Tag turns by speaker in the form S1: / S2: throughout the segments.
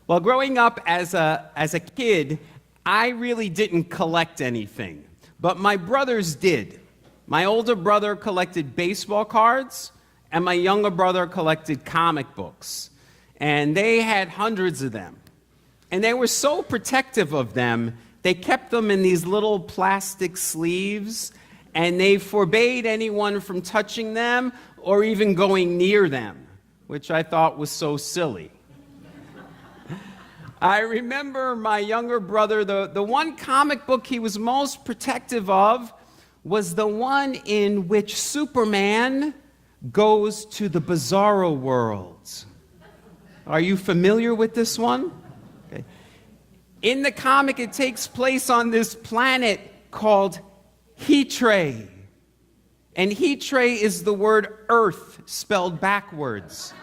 S1: Well, growing up as a kid, I really didn't collect anything, but my brothers did. My older brother collected baseball cards, and my younger brother collected comic books. And they had hundreds of them. And they were so protective of them, they kept them in these little plastic sleeves, and they forbade anyone from touching them or even going near them, which I thought was so silly. I remember my younger brother, the one comic book he was most protective of was the one in which Superman goes to the bizarro world. Are you familiar with this one? Okay. In the comic, it takes place on this planet called Hetre. And Hetre is the word Earth spelled backwards.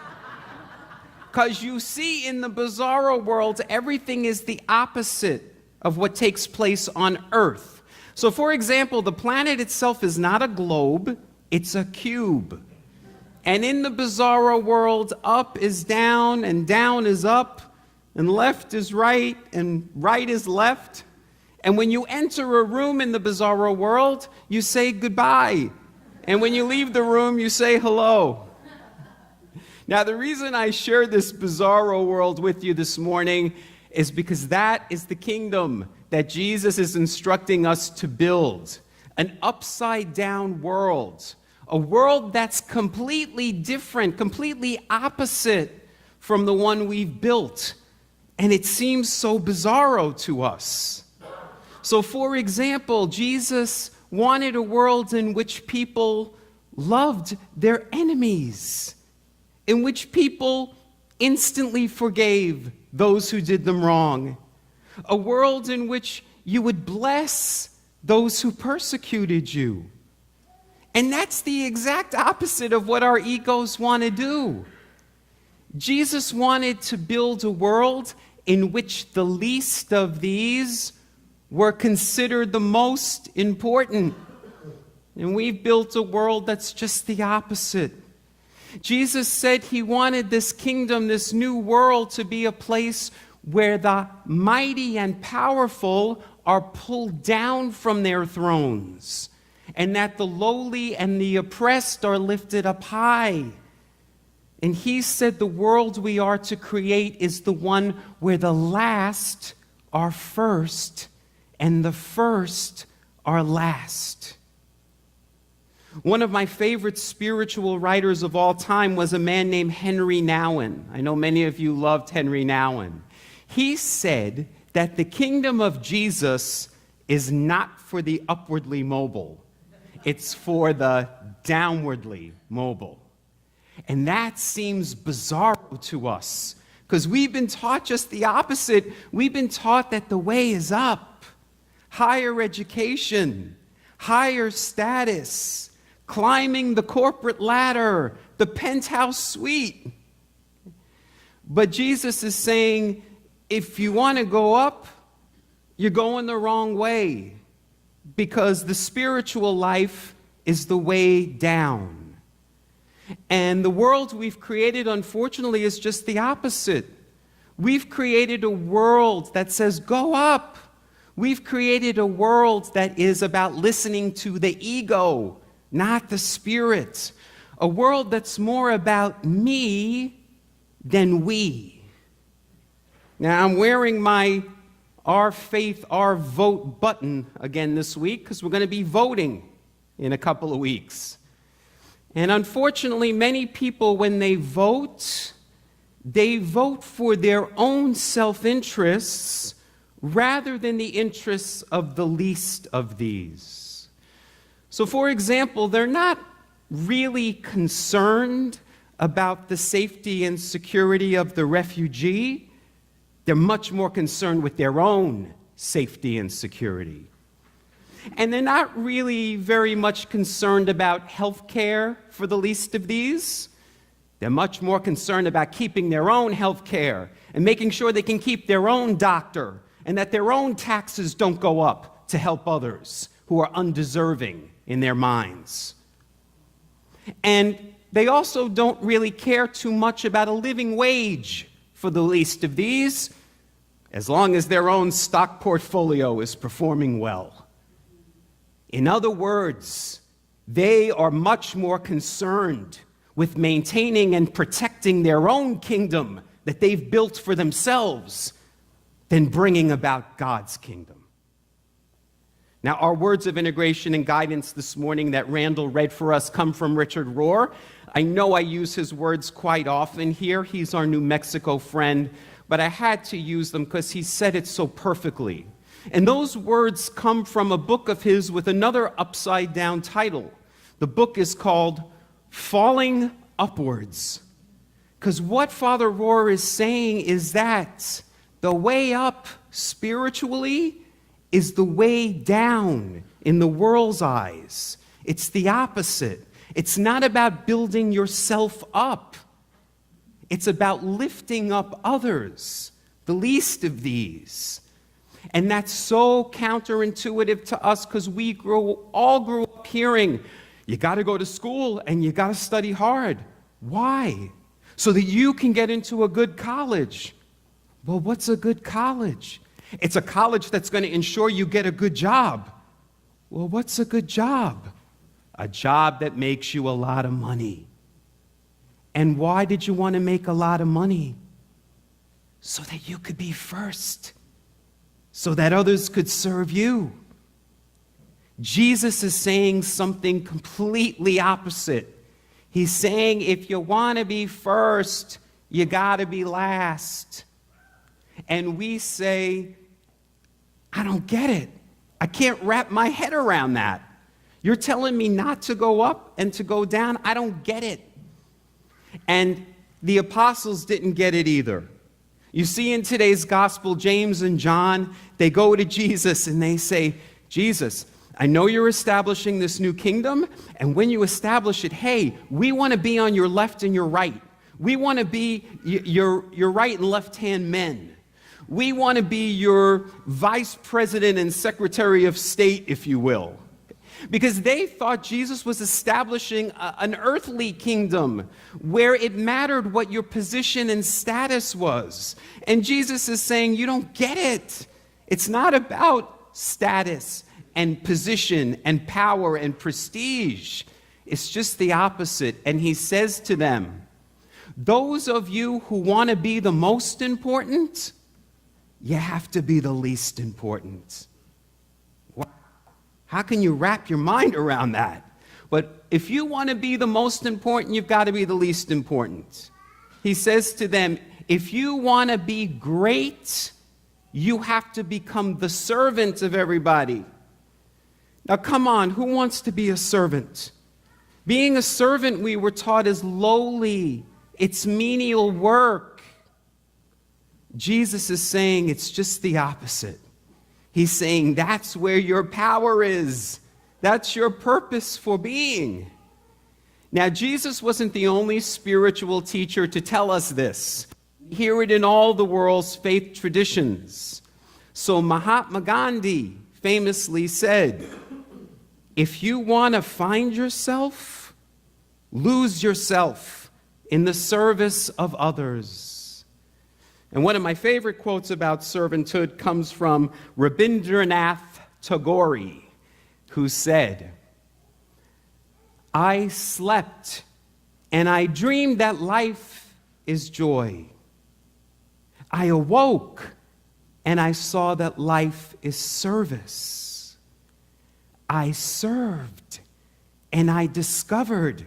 S1: Because you see, in the bizarro world, everything is the opposite of what takes place on Earth. So, for example, the planet itself is not a globe, it's a cube. And in the bizarro world, up is down, and down is up, and left is right, and right is left. And when you enter a room in the bizarro world, you say goodbye. And when you leave the room, you say hello. Now, the reason I share this bizarro world with you this morning is because that is the kingdom that Jesus is instructing us to build. An upside-down world. A world that's completely different, completely opposite from the one we've built. And it seems so bizarro to us. So, for example, Jesus wanted a world in which people loved their enemies, in which people instantly forgave those who did them wrong, a world in which you would bless those who persecuted you. And that's the exact opposite of what our egos want to do. Jesus wanted to build a world in which the least of these were considered the most important. And we've built a world that's just the opposite. Jesus said he wanted this kingdom, this new world, to be a place where the mighty and powerful are pulled down from their thrones, and that the lowly and the oppressed are lifted up high. And he said the world we are to create is the one where the last are first and the first are last. One of my favorite spiritual writers of all time was a man named Henry Nouwen. I know many of you loved Henry Nouwen. He said that the kingdom of Jesus is not for the upwardly mobile. It's for the downwardly mobile. And that seems bizarre to us, because we've been taught just the opposite. We've been taught that the way is up. Higher education, higher status, climbing the corporate ladder, the penthouse suite. But Jesus is saying, if you want to go up, you're going the wrong way, because the spiritual life is the way down. And the world we've created, unfortunately, is just the opposite. We've created a world that says, go up. We've created a world that is about listening to the ego, not the spirit. A world that's more about me than we. Now, I'm wearing my Our Faith, Our Vote button again this week because we're going to be voting in a couple of weeks. And unfortunately, many people, when they vote for their own self-interests rather than the interests of the least of these. So, for example, they're not really concerned about the safety and security of the refugee. They're much more concerned with their own safety and security. And they're not really very much concerned about health care for the least of these. They're much more concerned about keeping their own health care and making sure they can keep their own doctor and that their own taxes don't go up to help others who are undeserving in their minds. And they also don't really care too much about a living wage for the least of these, as long as their own stock portfolio is performing well. In other words, they are much more concerned with maintaining and protecting their own kingdom that they've built for themselves than bringing about God's kingdom. Now, our words of integration and guidance this morning that Randall read for us come from Richard Rohr. I know I use his words quite often here. He's our New Mexico friend, but I had to use them because he said it so perfectly. And those words come from a book of his with another upside-down title. The book is called Falling Upwards. Because what Father Rohr is saying is that the way up spiritually is the way down in the world's eyes. It's the opposite. It's not about building yourself up. It's about lifting up others, the least of these. And that's so counterintuitive to us because we all grew up hearing, you got to go to school and you got to study hard. Why? So that you can get into a good college. Well, what's a good college? It's a college that's going to ensure you get a good job. Well, what's a good job? A job that makes you a lot of money. And why did you want to make a lot of money? So that you could be first. So that others could serve you. Jesus is saying something completely opposite. He's saying if you want to be first, you got to be last. And we say, I don't get it. I can't wrap my head around that. You're telling me not to go up and to go down? I don't get it. And the apostles didn't get it either. You see in today's gospel, James and John, they go to Jesus and they say, Jesus, I know you're establishing this new kingdom, and when you establish it, hey, we want to be on your left and your right. We want to be your right and left-hand men. We want to be your vice president and secretary of state, if you will. Because they thought Jesus was establishing an earthly kingdom where it mattered what your position and status was. And Jesus is saying, you don't get it. It's not about status and position and power and prestige. It's just the opposite. And he says to them, those of you who want to be the most important, you have to be the least important. Wow. How can you wrap your mind around that? But if you want to be the most important, you've got to be the least important. He says to them, if you want to be great, you have to become the servant of everybody. Now, come on, who wants to be a servant? Being a servant, we were taught, is lowly. It's menial work. Jesus is saying it's just the opposite. He's saying that's where your power is. That's your purpose for being. Now, Jesus wasn't the only spiritual teacher to tell us this. We hear it in all the world's faith traditions. So Mahatma Gandhi famously said, if you want to find yourself, lose yourself in the service of others. And one of my favorite quotes about servanthood comes from Rabindranath Tagore, who said, I slept and I dreamed that life is joy. I awoke and I saw that life is service. I served and I discovered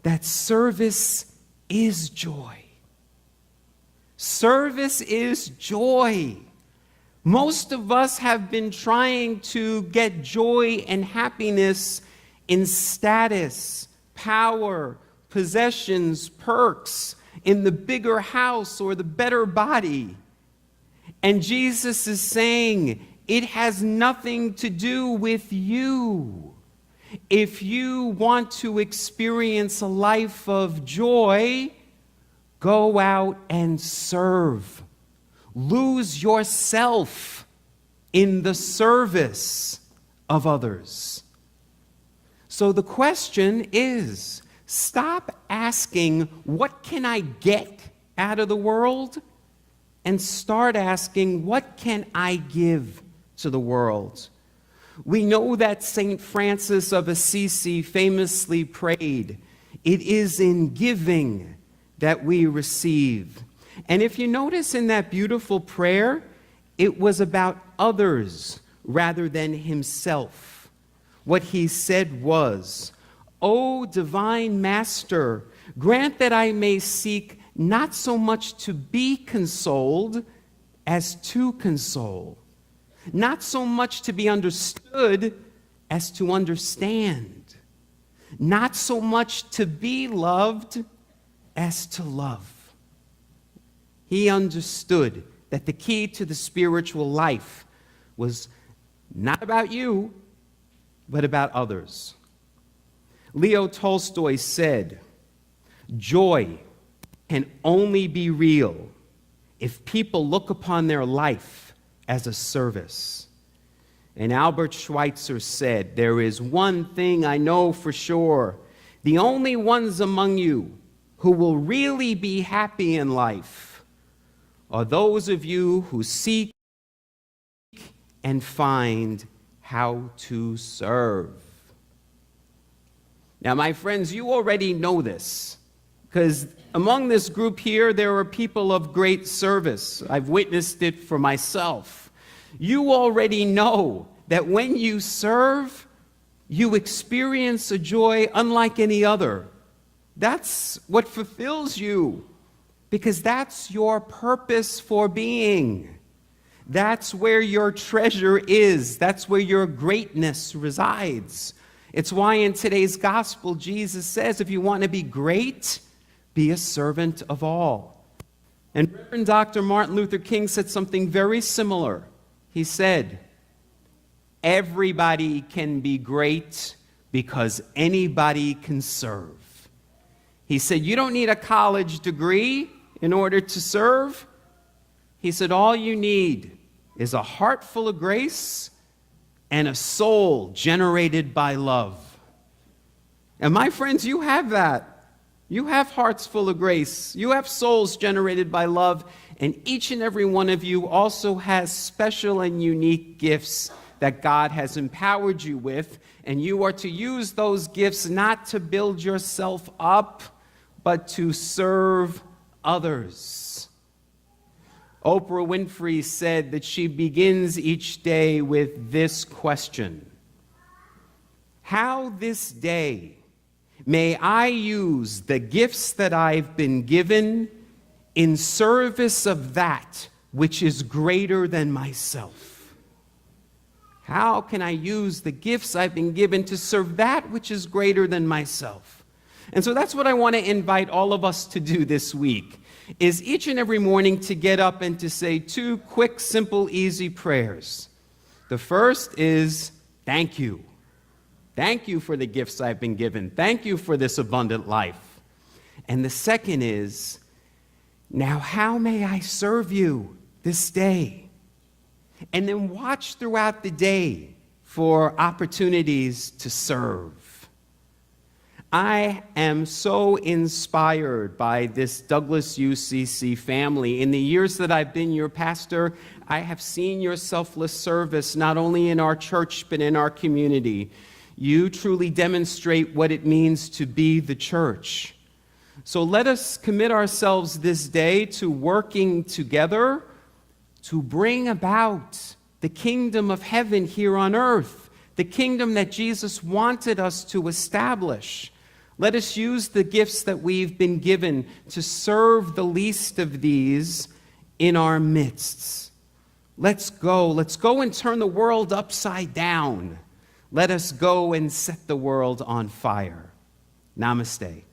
S1: that service is joy. Service is joy. Most of us have been trying to get joy and happiness in status, power, possessions, perks, in the bigger house or the better body. And Jesus is saying, it has nothing to do with you. If you want to experience a life of joy, go out and serve. Lose yourself in the service of others. So the question is, stop asking, what can I get out of the world and start asking, what can I give to the world? We know that St. Francis of Assisi famously prayed, "It is in giving that we receive." And if you notice in that beautiful prayer, it was about others rather than himself. What he said was, "O divine Master, grant that I may seek not so much to be consoled as to console, not so much to be understood as to understand, not so much to be loved as to love." He understood that the key to the spiritual life was not about you, but about others. Leo Tolstoy said, "Joy can only be real if people look upon their life as a service." And Albert Schweitzer said, "There is one thing I know for sure. The only ones among you who will really be happy in life are those of you who seek and find how to serve." Now, my friends, you already know this, because among this group here, there are people of great service. I've witnessed it for myself. You already know that when you serve, you experience a joy unlike any other. That's what fulfills you, because that's your purpose for being. That's where your treasure is. That's where your greatness resides. It's why in today's gospel, Jesus says, if you want to be great, be a servant of all. And Reverend Dr. Martin Luther King said something very similar. He said, "Everybody can be great because anybody can serve." He said, you don't need a college degree in order to serve. He said, all you need is a heart full of grace and a soul generated by love. And my friends, you have that. You have hearts full of grace. You have souls generated by love. And each and every one of you also has special and unique gifts that God has empowered you with. And you are to use those gifts not to build yourself up, but to serve others. Oprah Winfrey said that she begins each day with this question: how this day may I use the gifts that I've been given in service of that which is greater than myself? How can I use the gifts I've been given to serve that which is greater than myself? And so that's what I want to invite all of us to do this week, is each and every morning to get up and to say 2 quick, simple, easy prayers. The first is, thank you. Thank you for the gifts I've been given. Thank you for this abundant life. And the second is, now how may I serve you this day? And then watch throughout the day for opportunities to serve. I am so inspired by this Douglas UCC family. In the years that I've been your pastor, I have seen your selfless service not only in our church but in our community. You truly demonstrate what it means to be the church. So let us commit ourselves this day to working together to bring about the kingdom of heaven here on earth, the kingdom that Jesus wanted us to establish. Let us use the gifts that we've been given to serve the least of these in our midst. Let's go and turn the world upside down. Let us go and set the world on fire. Namaste.